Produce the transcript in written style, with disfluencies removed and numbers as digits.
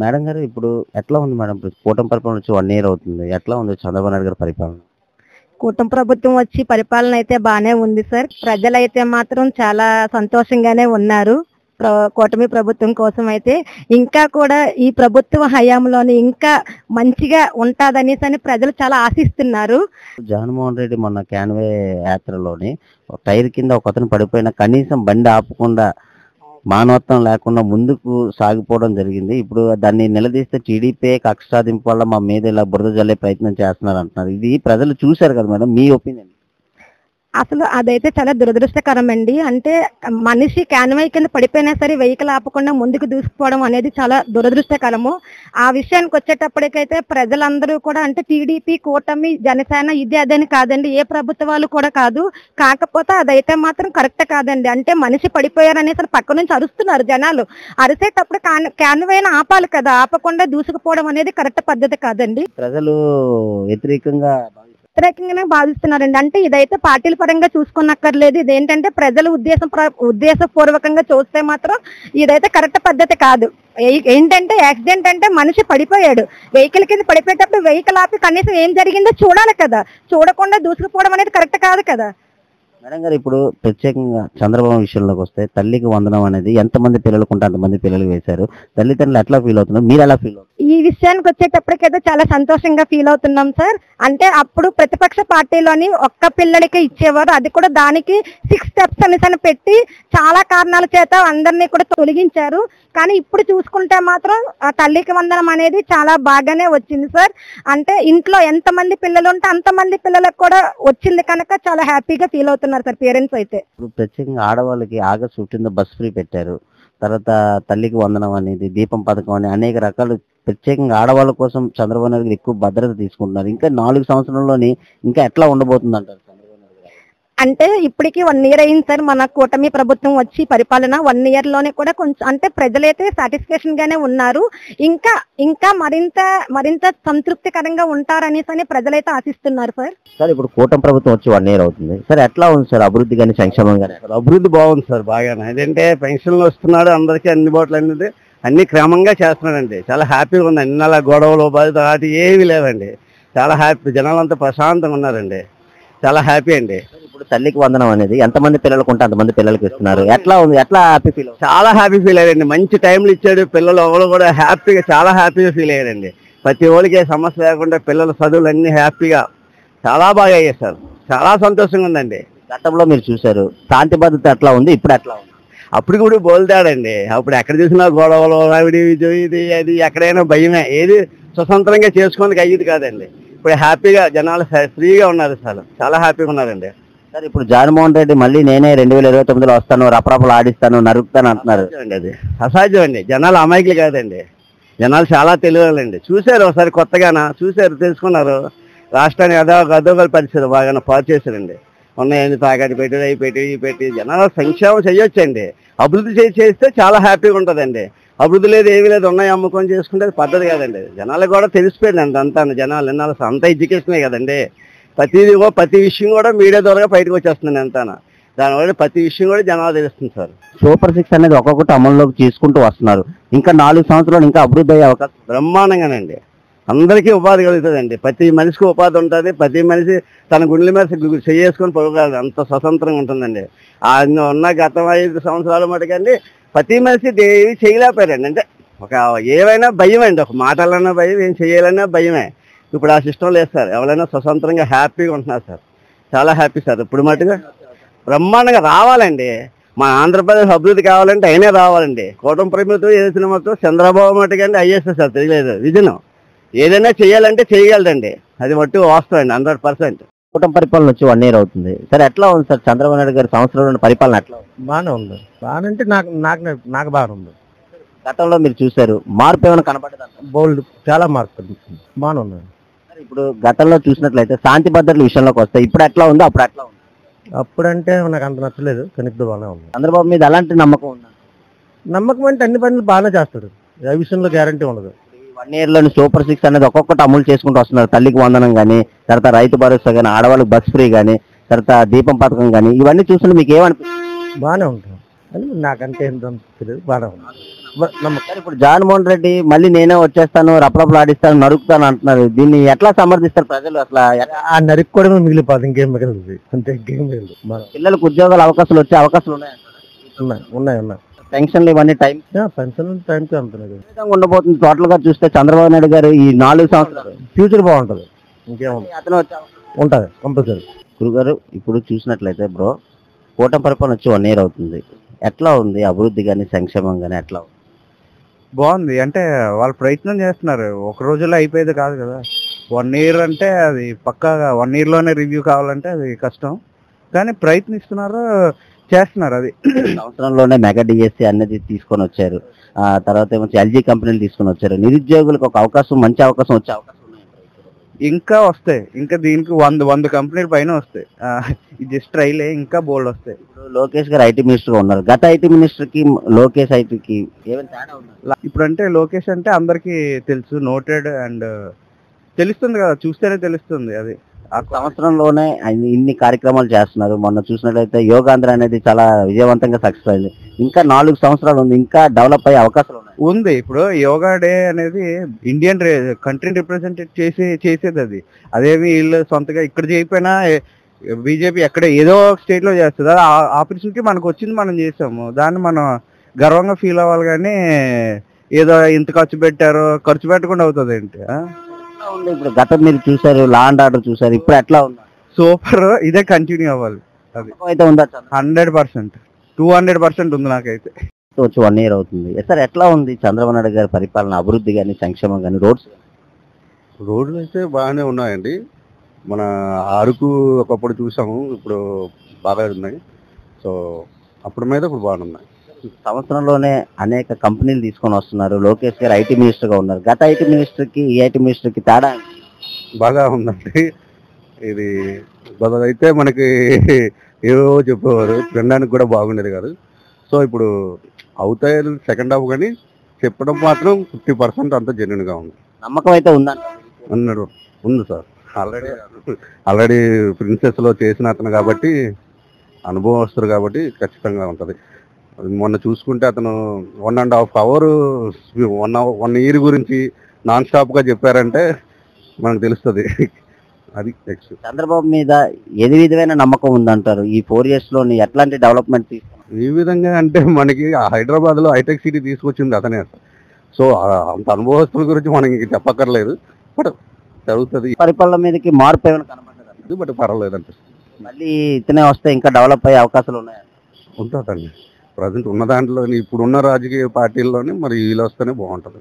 Madam గారు ఇప్పుడు ఎట్లా ఉంది మేడం? ఇప్పుడు కూటమి పరిపాలన వచ్చి 1 ఇయర్ అవుతుంది. ఎట్లా ఉంది చంద్రబాబు నాయుడు గారి పరిపాలన? కూటమి ప్రభుత్వం వచ్చి పరిపాలన అయితే బానే ఉంది సార్. ప్రజలైతే మాత్రం చాలా సంతోషంగానే ఉన్నారు. కూటమి ప్రభుత్వం కోసం అయితే ఇంకా కూడా ఈ ప్రభుత్వ హయాంలోని ఇంకా మంచిగా ఉంటదనేసి ప్రజలు చాలా ఆశిస్తున్నారు. జగన్మోహన్ రెడ్డి మొన్న క్యాన్వే యాత్రలోని ఒక టైర్ కింద ఒకతను పడిపోయినా కనీసం బండి ఆపకుండా మానవత్వం లేకుండా ముందుకు సాగిపోవడం జరిగింది. ఇప్పుడు దాన్ని నిలదీస్తే టీడీపీ కక్ష సాధింపు వల్ల మా మీద ఇలా బురద జల్లే ప్రయత్నం చేస్తున్నారు అంటున్నారు. ఇది ప్రజలు చూశారు కదా మేడం, మీ ఒపీనియన్? అసలు అదైతే చాలా దురదృష్టకరం అండి. అంటే మనిషి క్యాన్వై కింద పడిపోయినా సరే వెహికల్ ఆపకుండా ముందుకు దూసుకుపోవడం అనేది చాలా దురదృష్టకరము. ఆ విషయానికి వచ్చేటప్పటికైతే ప్రజలందరూ కూడా అంటే టీడీపీ, కూటమి, జనసేన ఇది అదని కాదండి, ఏ ప్రభుత్వాలు కూడా కాదు. కాకపోతే అదైతే మాత్రం కరెక్ట్ కాదండి. అంటే మనిషి పడిపోయారనేసి పక్క నుంచి అరుస్తున్నారు జనాలు. అరిసేటప్పుడు క్యాన్వైన ఆపాలి కదా, ఆపకుండా దూసుకుపోవడం అనేది కరెక్ట్ పద్ధతి కాదండి. ప్రజలు వ్యతిరేకంగా వ్యతిరేకంగానే భావిస్తున్నారండి. అంటే ఇదైతే పార్టీల పరంగా చూసుకున్నక్కర్లేదు. ఇదేంటంటే ప్రజల ఉద్దేశపూర్వకంగా చూస్తే మాత్రం ఇదైతే కరెక్ట్ పద్ధతి కాదు. ఏంటంటే యాక్సిడెంట్ అంటే మనిషి పడిపోయాడు, వెహికల్ కింద పడిపోయేటప్పుడు వెహికల్ ఆపి కనీసం ఏం జరిగిందో చూడాలి కదా, చూడకుండా దూసుకుపోవడం అనేది కరెక్ట్ కాదు కదా. మేడం గారు ఇప్పుడు ప్రత్యేకంగా చంద్రబాబు విషయంలోకి వస్తే తల్లికి వందనం అనేది ఎంతమంది పిల్లలకు ఉంటే అంతమంది పిల్లలు వేశారు. తల్లిదండ్రులు ఎట్లా ఫీల్ అవుతున్నారు, మీరు ఎలా ఫీల్ అవుతున్నారు? ఈ విషయానికి వచ్చేటప్పటికైతే చాలా సంతోషంగా ఫీల్ అవుతున్నాం సార్. అంటే అప్పుడు ప్రతిపక్ష పార్టీలోని ఒక్క పిల్లడికి ఇచ్చేవారు, అది కూడా దానికి 6 స్టెప్స్ అనేసి పెట్టి చాలా కారణాల చేత అందరినీ కూడా తొలగించారు. కానీ ఇప్పుడు చూసుకుంటే మాత్రం ఆ తల్లికి వందనం అనేది చాలా బాగానే వచ్చింది సార్. అంటే ఇంట్లో ఎంతమంది పిల్లలు ఉంటే అంతమంది పిల్లలకు కూడా వచ్చింది కనుక చాలా హ్యాపీగా ఫీల్ అవుతున్నారు సార్ పేరెంట్స్ అయితే. ఇప్పుడు ప్రత్యేకంగా ఆడవాళ్ళకి ఆగస్ట్ 15 బస్ ఫ్రీ పెట్టారు. తర్వాత తల్లికి వందనం అనేది, దీపం పథకం అని అనేక రకాలు ప్రత్యేకంగా ఆడవాళ్ళ కోసం చంద్రబాబు నాయుడు గారు ఎక్కువ భద్రత తీసుకుంటున్నారు. ఇంకా 4 సంవత్సరంలోని ఇంకా ఎట్లా ఉండబోతుంది అంటారు చంద్రబాబు నాయుడు గారు? అంటే ఇప్పటికి 1 ఇయర్ అయింది సార్ మన కూటమి ప్రభుత్వం వచ్చి పరిపాలన. 1 ఇయర్ లోనే కూడా కొంచెం అంటే ప్రజలైతే సాటిస్ఫాక్షన్ గానే ఉన్నారు. ఇంకా ఇంకా మరింత సంతృప్తికరంగా ఉంటారనేసి ప్రజలైతే ఆశిస్తున్నారు సార్. సార్ ఇప్పుడు కూటమి ప్రభుత్వం వచ్చి 1 ఇయర్ అవుతుంది సార్, ఎట్లా ఉంది సార్ అభివృద్ధి కానీ సంక్షేమం కానీ? అభివృద్ధి బాగుంది సార్, బాగానే. ఏంటంటే పెన్షన్లు వస్తున్నాడు, అందరికీ అందుబాటులో అనేది అన్ని క్రమంగా చేస్తున్నాడండి. చాలా హ్యాపీగా ఉంది. అన్ని గొడవలు బాధ్యత వాటి ఏమీ లేవండి. చాలా హ్యాపీ, జనాలంతా ప్రశాంతంగా ఉన్నారండి. చాలా హ్యాపీ అండి. ఇప్పుడు తల్లికి వందనం అనేది ఎంతమంది పిల్లలకు ఉంటే అంతమంది పిల్లలకి ఇస్తున్నారు. ఎట్లా ఉంది, ఎట్లా హ్యాపీ ఫీల్? చాలా హ్యాపీ ఫీల్ అయ్యారండి. మంచి టైంలో ఇచ్చాడు. పిల్లలు ఎవరు కూడా హ్యాపీగా, చాలా హ్యాపీగా ఫీల్ అయ్యారండి. ప్రతి ఒక్కరికి ఏ సమస్య లేకుండా పిల్లల చదువులు అన్ని హ్యాపీగా చాలా బాగా అయ్యాయి సార్. చాలా సంతోషంగా ఉందండి. గతంలో మీరు చూశారు శాంతి భద్రత ఎట్లా ఉంది, ఇప్పుడు ఎట్లా ఉంది? అప్పుడు కూడా బోల్తాడండి. అప్పుడు ఎక్కడ చూసినా గొడవలు, ఆవిడ ఇది అది, ఎక్కడైనా భయమే. ఏది స్వతంత్రంగా చేసుకోవడానికి అయ్యేది కాదండి. ఇప్పుడు హ్యాపీగా జనాలు ఫ్రీగా ఉన్నారు సార్, చాలా హ్యాపీగా ఉన్నారండి. సార్ ఇప్పుడు జగన్మోహన్ రెడ్డి మళ్ళీ నేనే 2029లో వస్తాను, రపరపలు ఆడిస్తాను, నరుకుతాను అంటున్నారు. అది అసాధ్యం అండి. జనాలు అమాయకులు కాదండి, జనాలు చాలా తెలియాలండి. చూశారు ఒకసారి కొత్తగానా, చూశారు, తెలుసుకున్నారు. రాష్ట్రాన్ని అదోగల పరిస్థితి బాగా పాడు చేశారండి. ఉన్నాయండి, తాకట్టు పెట్టి అవి పెట్టి ఇవి పెట్టి. జనాలు సంక్షేమం చేయొచ్చండి, అభివృద్ధి చేస్తే చాలా హ్యాపీగా ఉంటుందండి. అభివృద్ధి లేదు, ఏమీ లేదు, ఉన్నాయి అమ్ముకొని చేసుకుంటే పద్ధతి కాదండి. జనాలకు కూడా తెలిసిపోయిందండి అంతా. జనాలు వినాలి, అంతా ఎడ్యుకేషనే కదండి. ప్రతి విషయం కూడా మీడియా ద్వారా బయటకు వచ్చేస్తుంది అంతా. దానివల్ల ప్రతి విషయం కూడా జనాలు తెలుస్తుంది సార్. సూపర్ 6 అనేది ఒక్కొక్కటి అమల్లోకి తీసుకుంటూ వస్తున్నారు. ఇంకా 4 సంవత్సరాలు ఇంకా అభివృద్ధి అయ్యే అవకాశం బ్రహ్మాండంగానండి. అందరికీ ఉపాధి కలుగుతుందండి. ప్రతి మనిషికి ఉపాధి ఉంటుంది. ప్రతి మనిషి తన గుండెల మీద చేసుకొని పడుకోవాలి, అంత స్వతంత్రంగా ఉంటుందండి. ఉన్న గత 5 సంవత్సరాల మటుకండి ప్రతి మనిషి ఏవి చేయలేకపోయారండి. అంటే ఒక ఏవైనా భయం అండి, ఒక మాటలన్నా భయం, ఏం చేయాలన్నా భయమే. ఇప్పుడు ఆ సిస్టమ్ లేదు సార్. ఎవరైనా స్వతంత్రంగా హ్యాపీగా ఉంటున్నారు సార్. చాలా హ్యాపీ సార్. ఇప్పుడు మటుగా బ్రహ్మాండంగా రావాలండి. మన ఆంధ్రప్రదేశ్ అభివృద్ధి కావాలంటే అయినా రావాలండి. కూటమి ప్రభుత్వం ఏదైనా మొత్తం చంద్రబాబు మటుకండి ఐఎస్ఎస్ సార్, తెలియలేదు విజన్. ఏదైనా చేయాలంటే చేయగలదండి, అది మట్టు వాస్తవం అండి, 100%. కూటమి పరిపాలన వచ్చి 1 ఇయర్ అవుతుంది సార్, ఎట్లా ఉంది సార్ చంద్రబాబు నాయుడు గారి సంవత్సరంలో పరిపాలన ఎట్లా ఉంది? బాగానే ఉంది. బాగానే అంటే నాకు బాగానే ఉంది. గతంలో మీరు చూశారు, మార్పు ఏమైనా కనపడదా? బోల్డ్ చాలా మార్పు కనిపిస్తుంది, బాగానే ఉంది. ఇప్పుడు గతంలో చూసినట్లయితే శాంతి భద్రతల విషయంలోకి వస్తే ఇప్పుడు ఎట్లా ఉందో అప్పుడు ఎట్లా ఉంది? అప్పుడంటే నాకు అంత నచ్చలేదు, కానీ ఇప్పుడు బాగానే ఉంది. చంద్రబాబు మీద అలాంటి నమ్మకం ఉందా? నమ్మకం అంటే అన్ని పనులు బాగానే చేస్తాడు, ఏ విషయంలో గ్యారంటీ ఉండదు. 1 ఇయర్ లోని సూపర్ 6 అనేది ఒక్కొక్కటి అమలు చేసుకుంటూ వస్తున్నారు. తల్లికి వందనం కానీ, తర్వాత రైతు భరోసా కానీ, ఆడవాళ్ళకి బస్ ఫ్రీ కానీ, తర్వాత దీపం పథకం కానీ, ఇవన్నీ చూస్తుంటే మీకు ఏమనిపిస్తుంది? బాగానే ఉంటుంది అని నాకంటే ఏంటో తెలియదు, బాగానే ఉంది. నమ్మకం. సార్ ఇప్పుడు జగన్మోహన్ రెడ్డి మళ్ళీ నేనే వచ్చేస్తాను, రపరపలు ఆడిస్తాను, నరుకుతాను అంటున్నారు. దీన్ని ఎట్లా సమర్థిస్తారు ప్రజలు? అసలు ఆ నరుక్కోవడమే మిగిలిపోదు, ఇంకేం మిగలదు, అంతే, ఇంకేం మిగలదు. పిల్లలకు ఉద్యోగాల అవకాశాలు వచ్చే అవకాశాలు ఉన్నాయి. ఉన్నాయి. పెన్షన్లు ఇవన్నీ టైం పెన్షన్ టైంకి అంటున్నారు. ఉండబోతుంది. టోటల్ గా చూస్తే చంద్రబాబు నాయుడు గారు ఈ 4 సంవత్సరాలు ఫ్యూచర్ బాగుంటది, ఇంకేముంది, అతను వచ్చే ఉంటది కంపల్సరీ. గురుగారు ఇప్పుడు చూసినట్లయితే బ్రో, కూటమి పరిపాలన వచ్చి 1 year అవుతుంది. ఎట్లా ఉంది అభివృద్ధి కానీ సంక్షేమం కానీ ఎట్లా ఉంది? బాగుంది. అంటే వాళ్ళు ప్రయత్నం చేస్తున్నారు, ఒక రోజులో అయిపోయేది కాదు కదా. 1 year అంటే అది పక్కాగా 1 year లోనే రివ్యూ కావాలంటే అది కష్టం, కానీ ప్రయత్నిస్తున్నారు, చేస్తున్నారు. అది సంవత్సరంలోనే మెగా డిఎస్సి అనేది తీసుకొని వచ్చారు. తర్వాత ఏమో ఎల్జీ కంపెనీలు తీసుకొని వచ్చారు. నిరుద్యోగులకు ఒక అవకాశం, మంచి అవకాశం వచ్చే అవకాశం ఉన్నాయి. ఇంకా వస్తాయి, ఇంకా దీనికి 100 కంపెనీల పైన వస్తాయి. ఇది జస్ట్ ట్రైలే, ఇంకా బోల్డ్ వస్తాయి. ఇప్పుడు లోకేష్ గారు ఐటీ మినిస్టర్ గా ఉన్నారు. గత ఐటీ మినిస్టర్ కి లోకేష్ ఐటీకి ఏమైనా తేడా ఉన్నారు? ఇప్పుడు అంటే లోకేష్ అంటే అందరికీ తెలుసు, నోటెడ్ అండ్ తెలుస్తుంది కదా, చూస్తేనే తెలుస్తుంది. అది ఆ సంవత్సరంలోనే ఇన్ని కార్యక్రమాలు చేస్తున్నారు. మొన్న చూసినట్లయితే యోగాంధ్ర అనేది చాలా విజయవంతంగా సక్సెస్ అయింది. ఇంకా 4 సంవత్సరాలు ఉంది, ఇంకా డెవలప్ అయ్యే అవకాశాలు ఉంది. ఇప్పుడు యోగా డే అనేది ఇండియన్ కంట్రీని రిప్రజెంట్ చేసేది. అది అదేమి వీళ్ళు సొంతగా ఇక్కడ చేయకపోయినా బీజేపీ ఎక్కడ ఏదో స్టేట్ లో చేస్తుంది. అది ఆపర్చునిటీ మనకు వచ్చింది, మనం చేసాము, దాన్ని మనం గర్వంగా ఫీల్ అవ్వాలి. కానీ ఏదో ఇంత ఖర్చు పెట్టారో, ఖర్చు పెట్టకుండా అవుతుంది ఏంటి? ఉంది. ఇప్పుడు గతం మీరు చూసారు, లా అండ్ ఆర్డర్ చూసారు, ఇప్పుడు ఎట్లా ఉంది? సూపర్. ఇదే కంటిన్యూ అవ్వాలి. అది అయితే ఉందా? 100%, 200% ఉంది నాకైతే. వచ్చి 1 year అవుతుంది. సార్ ఎట్లా ఉంది చంద్రబాబు నాయుడు గారి పరిపాలన, అభివృద్ధి కానీ సంక్షేమం కానీ? రోడ్లు అయితే బాగానే ఉన్నాయండి. మన అరకు ఒకప్పుడు చూసాము, ఇప్పుడు బాగా ఉన్నాయి. సో అప్పుడు మీద ఇప్పుడు బాగున్నాయి. సంవత్సరంలోనే అనేక కంపెనీలు తీసుకొని వస్తున్నారు. లోకేష్ గారు ఐటీ మినిస్టర్ గా ఉన్నారు. గత ఐటీ మినిస్టర్ కి ఈ ఐటీ మినిస్టర్ కి తేడా బాగా ఉందండి. ఇది అయితే మనకి ఏవో చెప్పేవారు, వినడానికి కూడా బాగుండేది కాదు. సో ఇప్పుడు అవుతాయి సెకండ్ హాఫ్, కానీ చెప్పడం మాత్రం 50% అంతా జెన్యున్ గా ఉంది. నమ్మకం అయితే ఉందండి. ఉంది సార్. ఆల్రెడీ ప్రిన్సెస్ లో చేసిన అతను కాబట్టి, అనుభవస్తుడు కాబట్టి ఖచ్చితంగా ఉంటది. మొన్న చూసుకుంటే అతను 1.5 hour 1 year గురించి నాన్ స్టాప్ గా చెప్పారంటే మనకు తెలుస్తుంది. అది నెక్స్ట్ చంద్రబాబు మీద ఏ విధమైన నమ్మకం ఉందంటారు? ఈ 4 years లోని ఎట్లాంటి డెవలప్మెంట్ తీసుకున్నారు? ఈ విధంగా అంటే మనకి హైదరాబాద్ లో హైటెక్ సిటీ తీసుకొచ్చింది అతనే. సో అంత అనుభవస్తుల గురించి మనకి చెప్పక్కర్లేదు, బట్ జరుగుతుంది. పరిపాలన మీదకి మార్పు ఏమైనా కనబడ్డది? బట్ పర్వాలేదు అనిపిస్తుంది. మళ్ళీ ఇతనే వస్తే ఇంకా డెవలప్ అయ్యే అవకాశాలు ఉన్నాయా? ఉంటుందండి. ప్రజెంట్ ఉన్న దాంట్లో, ఇప్పుడున్న రాజకీయ పార్టీల్లోనే మరి వీళ్ళు వస్తేనే బాగుంటుంది.